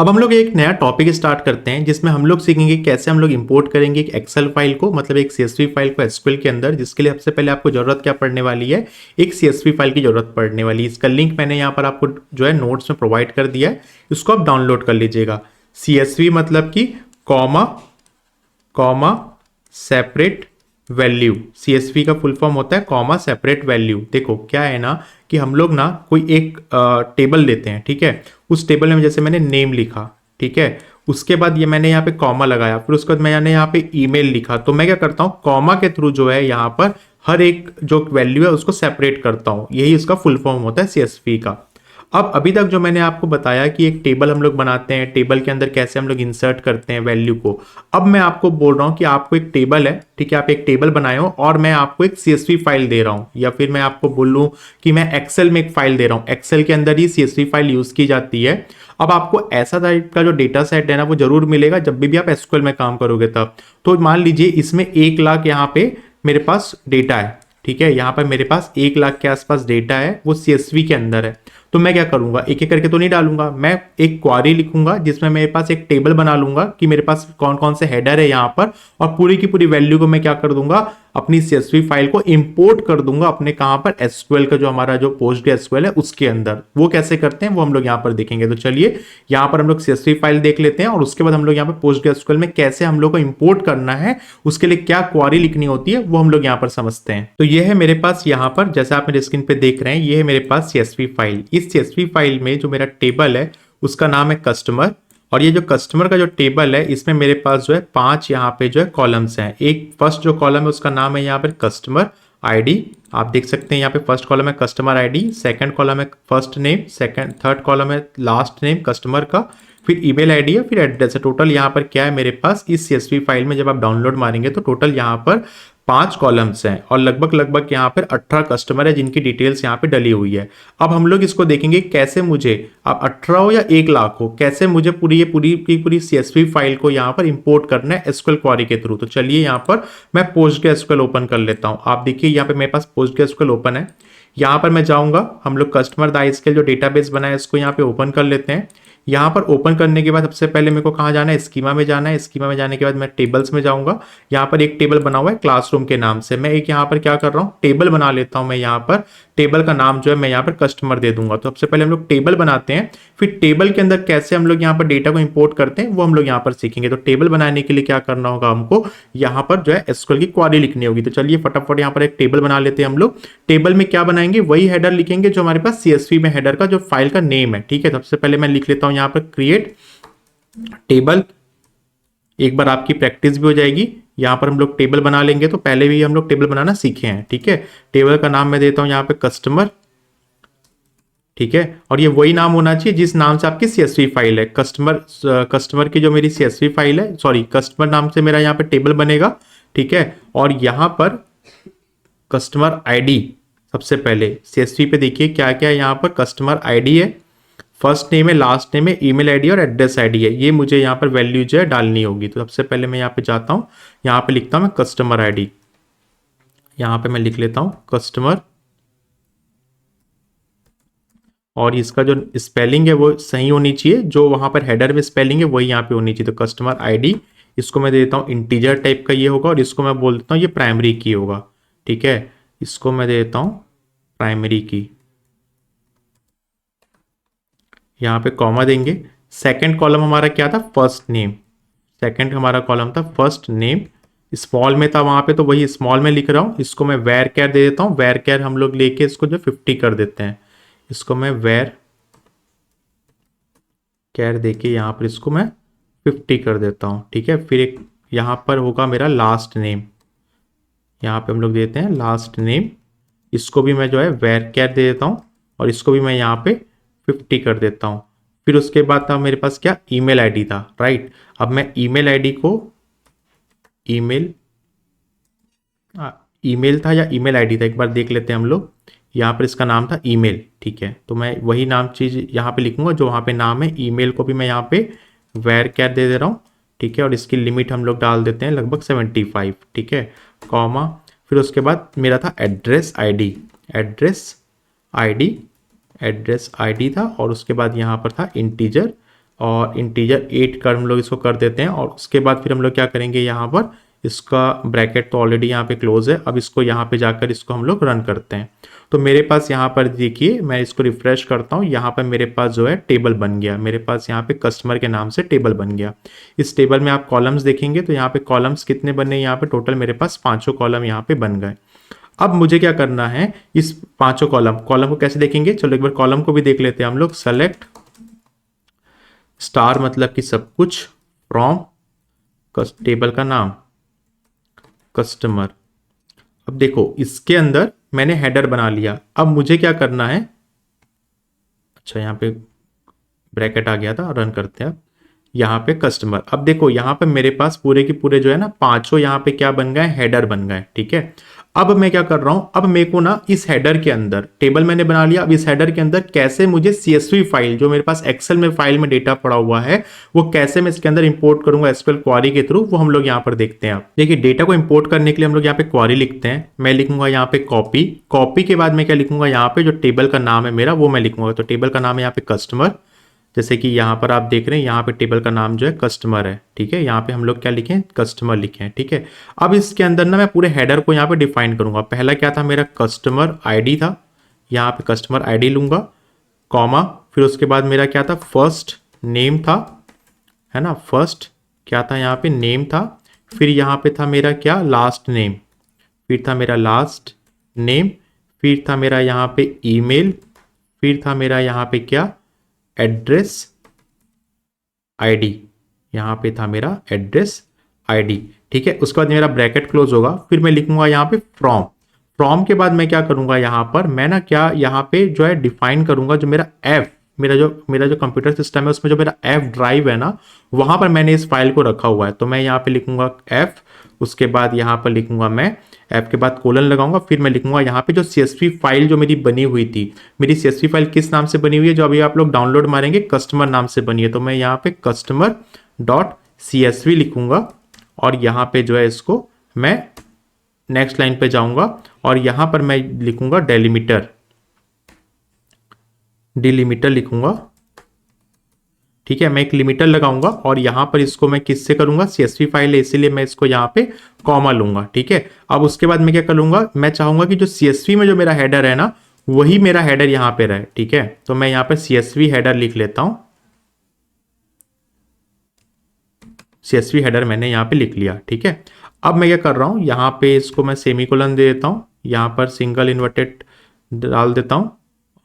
अब हम लोग एक नया टॉपिक स्टार्ट करते हैं जिसमें हम लोग सीखेंगे कैसे हम लोग इंपोर्ट करेंगे एक एक्सेल फाइल को, मतलब एक सीएसवी फाइल को एसक्यूएल के अंदर, जिसके लिए सबसे पहले आपको जरूरत क्या पड़ने वाली है, एक सीएसवी फाइल की जरूरत पड़ने वाली है। इसका लिंक मैंने यहाँ पर आपको जो है नोट्स में प्रोवाइड कर दिया है, इसको आप डाउनलोड कर लीजिएगा। सीएसवी मतलब कि comma comma separate value. CSV का फुल फॉर्म होता है कॉमा सेपरेट वैल्यू। देखो क्या है ना कि हम लोग ना कोई एक टेबल लेते हैं, ठीक है। उस टेबल में जैसे मैंने नेम लिखा, ठीक है, उसके बाद ये मैंने यहाँ पे कॉमा लगाया, फिर उसके बाद मैंने यहाँ पे ईमेल लिखा। तो मैं क्या करता हूँ, कॉमा के थ्रू जो है यहाँ पर हर एक जो वैल्यू है उसको सेपरेट करता हूँ। यही उसका फुल फॉर्म होता है सीएसवी का। अब अभी तक जो मैंने आपको बताया कि एक टेबल हम लोग बनाते हैं, टेबल के अंदर कैसे हम लोग इंसर्ट करते हैं वैल्यू को। अब मैं आपको बोल रहा हूं कि आपको एक टेबल है, ठीक है, आप एक टेबल बनाए हो और मैं आपको एक सीएसवी फाइल दे रहा हूं, या फिर मैं आपको बोलूं कि मैं एक्सेल में एक फाइल दे रहा हूं। एक्सेल के अंदर ही सीएसवी फाइल यूज की जाती है। अब आपको ऐसा टाइप का जो डेटा सेट है ना वो जरूर मिलेगा जब भी आप एसक्यूएल में काम करोगे तब। तो मान लीजिए इसमें 1 लाख यहाँ पे मेरे पास डेटा है, ठीक है, यहाँ पर मेरे पास 1 लाख के आसपास डेटा है, वो सीएसवी के अंदर है। तो मैं क्या करूंगा, एक एक करके तो नहीं डालूंगा, मैं एक क्वारी लिखूंगा जिसमें मेरे पास एक टेबल बना लूंगा कि मेरे पास कौन कौन से हेडर है यहाँ पर, और पूरी की पूरी वैल्यू को मैं क्या कर दूंगा, अपनी सीएसवी फाइल को इंपोर्ट कर दूंगा अपने कहां पर, एसक्यूएल का जो हमारा जो पोस्ट एसक्यूएल है उसके अंदर। वो कैसे करते हैं वो हम लोग यहाँ पर देखेंगे। तो चलिए यहाँ पर हम लोग सीएसवी फाइल देख लेते हैं और उसके बाद हम लोग यहाँ पर पोस्ट एसक्यूएल में कैसे हम लोग को इंपोर्ट करना है, उसके लिए क्या क्वारी लिखनी होती है वो हम लोग यहाँ पर समझते हैं। तो ये है मेरे पास यहाँ पर, जैसा आप मेरे स्क्रीन पे देख रहे हैं, ये है मेरे पास सीएसवी फाइल। इस सीएसवी फाइल में जो मेरा टेबल है उसका नाम है कस्टमर, और ये जो कस्टमर का जो टेबल है इसमें मेरे पास जो है 5 यहाँ पे जो है कॉलम्स हैं। एक फर्स्ट जो कॉलम है उसका नाम है यहाँ पर कस्टमर आईडी, आप देख सकते हैं यहाँ पे फर्स्ट कॉलम है कस्टमर आईडी, सेकंड कॉलम है first name, second third column है लास्ट नेम कस्टमर का, फिर ईमेल आईडी है, फिर एड्रेस है। टोटल यहाँ पर क्या है मेरे पास इस सीएसवी फाइल में, जब आप डाउनलोड मारेंगे तो टोटल यहाँ पर 5 कॉलम्स हैं और लगभग यहाँ पर 18 कस्टमर है जिनकी डिटेल्स यहाँ पे डली हुई है। अब हम लोग इसको देखेंगे कैसे मुझे, अब 18 हो या 1 लाख हो, कैसे मुझे पूरी सीएसवी फाइल को यहाँ पर इंपोर्ट करना है एसक्यूएल क्वेरी के थ्रू। तो चलिए यहाँ पर मैं पोस्टग्रेसक्यूएल ओपन कर लेता हूँ। आप देखिए यहाँ पे मेरे पास पोस्टग्रेसक्यूएल ओपन है। यहाँ पर मैं जाऊंगा, हम लोग कस्टमर दाइस्केल जो डेटाबेस बना है इसको यहाँ पे ओपन कर लेते हैं। यहाँ पर ओपन करने के बाद सबसे पहले मेरे को कहाँ जाना है, स्कीमा में जाना है। स्कीमा में जाने के बाद मैं टेबल्स में जाऊंगा। यहाँ पर एक टेबल बना हुआ है क्लासरूम के नाम से, मैं एक यहाँ पर क्या कर रहा हूँ, टेबल बना लेता हूँ। मैं यहाँ पर टेबल का नाम जो है मैं यहाँ पर कस्टमर दे दूंगा। तो सबसे पहले हम लोग टेबल बनाते हैं, फिर टेबल के अंदर कैसे हम लोग यहाँ पर डेटा को इंपोर्ट करते हैं वो हम लोग यहाँ पर सीखेंगे। तो टेबल बनाने के लिए क्या करना होगा, हमको यहाँ पर जो है एसक्यूएल की क्वेरी लिखनी होगी। तो चलिए फटाफट यहाँ पर एक टेबल बना लेते हैं हम लोग। टेबल में क्या बनाएंगे, वही हेडर लिखेंगे जो हमारे पास सीएसवी में हेडर का जो फाइल का नेम है, ठीक है। सबसे पहले मैं लिख लेता हूँ यहाँ पर क्रिएट टेबल। एक बार आपकी प्रैक्टिस भी हो जाएगी, यहाँ पर हम लोग टेबल बना लेंगे। तो पहले भी हम लोग टेबल बनाना सीखे हैं, ठीक है। टेबल का नाम मैं देता हूँ यहाँ पे कस्टमर, ठीक है, और ये वही नाम होना चाहिए जिस नाम से आपकी सीएसवी फाइल है। कस्टमर की जो मेरी सीएसवी फाइल है, सॉरी कस्टमर नाम से मेरा यहाँ पे टेबल बनेगा, ठीक है। और यहाँ पर कस्टमर आईडी, सबसे पहले सीएसवी पे देखिए क्या क्या है, यहाँ पर कस्टमर आईडी है, फर्स्ट नेम है, लास्ट नेम है, ईमेल आईडी और एड्रेस आईडी है। ये मुझे यहाँ पर वैल्यू जो है डालनी होगी। तो सबसे पहले मैं यहाँ पे जाता हूँ, यहाँ पे लिखता हूँ मैं कस्टमर आईडी, यहाँ पे मैं लिख लेता हूँ कस्टमर, और इसका जो स्पेलिंग है वो सही होनी चाहिए, जो वहाँ पर हेडर में स्पेलिंग है वही यहाँ पे होनी चाहिए। तो कस्टमर आईडी, इसको मैं दे देता हूँ इंटीजर टाइप का ये होगा, और इसको मैं बोल देता हूँ ये प्राइमरी की होगा, ठीक है। इसको मैं दे देता हूँ प्राइमरी की, यहाँ पे कॉमा देंगे। सेकंड कॉलम हमारा क्या था, फर्स्ट नेम, सेकंड हमारा कॉलम था फर्स्ट नेम, स्मॉल में था वहां पे तो वही स्मॉल में लिख रहा हूँ। इसको मैं वेर कैर दे देता हूँ, वेर कैर हम लोग लेके इसको जो 50 कर देते हैं, इसको मैं वेर कैर देके यहाँ पर इसको मैं 50 कर देता हूँ, ठीक है। फिर एक यहाँ पर होगा मेरा लास्ट नेम, यहाँ पे हम लोग देते हैं लास्ट नेम, इसको भी मैं जो है वेर कैर दे देता हूँ और इसको भी मैं यहाँ पे 50 कर देता हूँ। फिर उसके बाद था मेरे पास क्या, ईमेल आईडी था, राइट। अब मैं ईमेल आईडी को ईमेल था या ईमेल आईडी था, एक बार देख लेते हैं हम लोग। यहाँ पर इसका नाम था ईमेल, ठीक है। तो मैं वही नाम चीज़ यहाँ पे लिखूंगा जो वहाँ पे नाम है। ईमेल को भी मैं यहाँ पे वेर कैर दे रहा हूँ, ठीक है, और इसकी लिमिट हम लोग डाल देते हैं लगभग 75, ठीक है, कॉमा। फिर उसके बाद मेरा था एड्रेस आईडी, एड्रेस आईडी था, और उसके बाद यहाँ पर था इंटीजर, और इंटीजर 8 कर हम लोग इसको कर देते हैं। और उसके बाद फिर हम लोग क्या करेंगे, यहाँ पर इसका ब्रैकेट तो ऑलरेडी यहाँ पे क्लोज है। अब इसको यहाँ पे जाकर इसको हम लोग रन करते हैं। तो मेरे पास यहाँ पर देखिए, मैं इसको रिफ्रेश करता हूँ, यहाँ पर मेरे पास जो है टेबल बन गया। मेरे पास यहाँ पे कस्टमर के नाम से टेबल बन गया। इस टेबल में आप कॉलम्स देखेंगे तो यहाँ पे कॉलम्स कितने बने, यहाँ पे टोटल मेरे पास 5 कॉलम यहाँ पे बन गए। अब मुझे क्या करना है, इस 5 कॉलम को कैसे देखेंगे, चलो एक बार कॉलम को भी देख लेते हैं हम लोग। सेलेक्ट स्टार मतलब कि सब कुछ, फ्रॉम टेबल का नाम कस्टमर। अब देखो इसके अंदर मैंने हेडर बना लिया। अब मुझे क्या करना है, अच्छा यहाँ पे ब्रैकेट आ गया था, रन करते हैं। अब यहाँ पे कस्टमर, अब देखो यहाँ पे मेरे पास पूरे के पूरे जो है ना 5 यहाँ पे क्या बन गए, हेडर बन गए। ठीक है, अब मैं क्या कर रहा हूं, अब मेरे को ना इस हेडर के अंदर टेबल मैंने बना लिया। अब इस हेडर के अंदर कैसे मुझे CSV फाइल जो मेरे पास एक्सेल में फाइल में डेटा पड़ा हुआ है वो कैसे मैं इसके अंदर इंपोर्ट करूंगा एसक्यूएल क्वेरी के थ्रू, वो हम लोग यहाँ पर देखते हैं। आप देखिए डेटा को इंपोर्ट करने के लिए हम लोग यहाँ पे क्वेरी लिखते हैं। मैं लिखूंगा यहाँ पे कॉपी के बाद मैं क्या लिखूंगा, यहाँ पे जो टेबल का नाम है मेरा वो मैं लिखूंगा। तो टेबल का नाम है यहाँ पे कस्टमर, जैसे कि यहाँ पर आप देख रहे हैं यहाँ पे टेबल का नाम जो है कस्टमर है। ठीक है, यहाँ पे हम लोग क्या लिखें, कस्टमर लिखें। ठीक है, अब इसके अंदर ना मैं पूरे हेडर को यहाँ पे डिफाइन करूंगा। पहला क्या था मेरा, कस्टमर आईडी था, यहाँ पे कस्टमर आईडी लूंगा, कॉमा, फिर उसके बाद मेरा क्या था, फर्स्ट नेम था, है ना, फर्स्ट क्या था यहाँ पे, नेम था, फिर यहाँ पे था मेरा क्या, लास्ट नेम, फिर था मेरा लास्ट नेम, फिर था मेरा यहाँ पे ईमेल, फिर था मेरा यहाँ पे क्या, एड्रेस आईडी, यहाँ पे था मेरा एड्रेस आईडी। ठीक है, उसके बाद मेरा ब्रैकेट क्लोज होगा, फिर मैं लिखूंगा यहाँ पे फ्रॉम के बाद मैं क्या करूंगा, यहाँ पर मैं ना क्या यहाँ पे जो है डिफाइन करूंगा जो मेरा मेरा जो कंप्यूटर सिस्टम है उसमें जो मेरा एफ ड्राइव है ना, वहां पर मैंने इस फाइल को रखा हुआ है। तो मैं यहाँ पे लिखूंगा एफ, उसके बाद यहाँ पर लिखूंगा मैं एफ के बाद कोलन लगाऊंगा, फिर मैं लिखूंगा यहाँ पे जो CSV फाइल जो मेरी बनी हुई थी, मेरी CSV फाइल किस नाम से बनी हुई है, जो अभी आप लोग डाउनलोड मारेंगे कस्टमर नाम से बनी है। तो मैं यहाँ पे कस्टमर डॉट CSV लिखूंगा और यहाँ पे जो है इसको मैं नेक्स्ट लाइन पे जाऊंगा और यहाँ पर मैं लिखूंगा डिलिमीटर लिखूंगा। ठीक है, मैं एक लिमिटर लगाऊंगा और यहां पर इसको मैं किससे करूंगा, CSV फाइल है इसीलिए मैं इसको यहां पे कॉमा लूंगा। ठीक है, अब उसके बाद मैं क्या करूंगा, मैं चाहूंगा कि जो CSV में जो मेरा हेडर है ना वही मेरा हेडर यहां पे रहे। ठीक है, तो मैं यहां पे CSV हेडर लिख लेता हूं। CSV हेडर मैंने यहां पे लिख लिया। ठीक है, अब मैं क्या कर रहा हूं, यहां पे इसको मैं सेमीकोलन दे देता हूं, यहां पर सिंगल इन्वर्टेड डाल देता हूं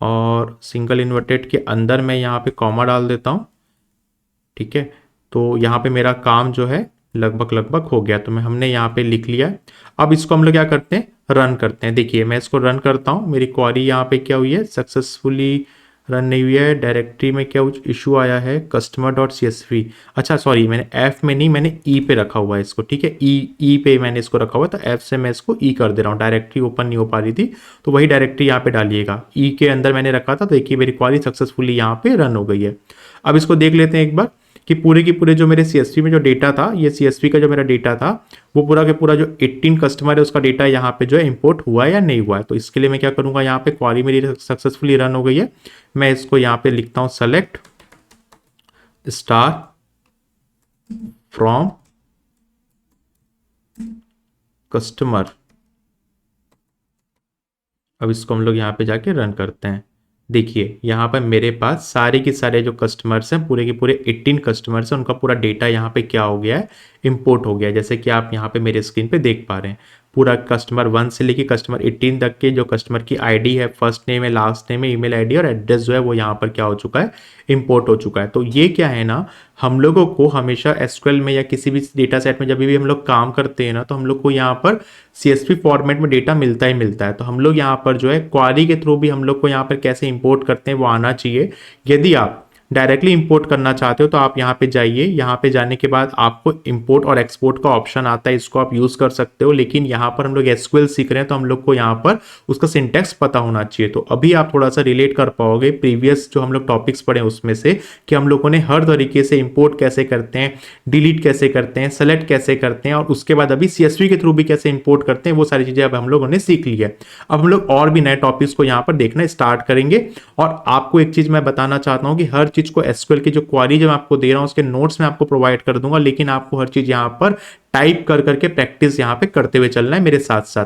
और सिंगल इन्वर्टेड के अंदर मैं यहाँ पे कॉमा डाल देता हूँ। ठीक है, तो यहाँ पे मेरा काम जो है लगभग हो गया। तो हमने यहाँ पे लिख लिया। अब इसको हम लोग क्या करते हैं, रन करते हैं। देखिए मैं इसको रन करता हूँ, मेरी क्वेरी यहाँ पे क्या हुई है, सक्सेसफुली रन नहीं हुई है। डायरेक्टरी में क्या इशू आया है, कस्टमर डॉट CSV, अच्छा सॉरी मैंने एफ में नहीं, मैंने ई पे रखा हुआ है इसको। ठीक है, ई पे मैंने इसको रखा हुआ है, तो एफ से मैं इसको ई कर दे रहा हूँ। डायरेक्टरी ओपन नहीं हो पा रही थी तो वही डायरेक्टरी यहाँ पे डालिएगा। ई के अंदर मैंने रखा था। तो देखिए मेरी क्वेरी सक्सेसफुली यहाँ पे रन हो गई है। अब इसको देख लेते हैं एक बार कि पूरे के पूरे जो मेरे CSV में जो डेटा था, ये CSV का जो मेरा डेटा था वो पूरा के पूरा जो 18 कस्टमर है उसका डेटा यहाँ पे जो है इंपोर्ट हुआ है या नहीं हुआ है। तो इसके लिए मैं क्या करूँगा, यहाँ पे क्वेरी मेरी सक्सेसफुली रन हो गई है। मैं इसको यहाँ पे लिखता हूँ, सेलेक्ट स्टार फ्रॉम कस्टमर। अब इसको हम लोग यहाँ पे जाके रन करते हैं। देखिए यहाँ पर मेरे पास सारे के सारे जो कस्टमर्स हैं, पूरे के पूरे 18 कस्टमर्स हैं, उनका पूरा डेटा यहाँ पे क्या हो गया है, इंपोर्ट हो गया है। जैसे कि आप यहाँ पे मेरे स्क्रीन पे देख पा रहे हैं, पूरा कस्टमर 1 से लेके कस्टमर 18 तक के जो कस्टमर की आईडी है, फर्स्ट नेम है, लास्ट नेम है, ईमेल आईडी और एड्रेस जो है वो यहाँ पर क्या हो चुका है, इंपोर्ट हो चुका है। तो ये क्या है ना, हम लोगों को हमेशा एसक्यूएल में या किसी भी डेटा सेट में जब भी हम लोग काम करते हैं ना, तो हम लोग को यहाँ पर CSV फॉर्मेट में डेटा मिलता ही मिलता है। तो हम लोग यहाँ पर जो है क्वेरी के थ्रू भी हम लोग को यहाँ पर कैसे इंपोर्ट करते हैं वो आना चाहिए। यदि आप डायरेक्टली इंपोर्ट करना चाहते हो तो आप यहाँ पे जाइए, यहाँ पे जाने के बाद आपको इंपोर्ट और एक्सपोर्ट का ऑप्शन आता है, इसको आप यूज कर सकते हो। लेकिन यहाँ पर हम लोग एसक्यूएल सीख रहे हैं तो हम लोग को यहाँ पर उसका सिंटैक्स पता होना चाहिए। तो अभी आप थोड़ा सा रिलेट कर पाओगे प्रीवियस जो हम लोग टॉपिक्स पढ़े उसमें से, कि हम लोगों ने हर तरीके से इंपोर्ट कैसे करते हैं, डिलीट कैसे करते हैं, सेलेक्ट कैसे करते हैं और उसके बाद अभी CSV के थ्रू भी कैसे इंपोर्ट करते हैं, वो सारी चीजें अब हम लोगों ने सीख ली है। अब हम लोग और भी नए टॉपिक्स को यहाँ पर देखना स्टार्ट करेंगे। और आपको एक चीज मैं बताना चाहता हूँ कि हर चीज को एसक्यूएल की जो क्वारी जो मैं आपको दे रहा हूँ उसके नोट्स में आपको प्रोवाइड कर दूंगा, लेकिन आपको हर चीज यहाँ पर टाइप कर करके प्रैक्टिस यहाँ पे करते हुए चलना है मेरे साथ साथ।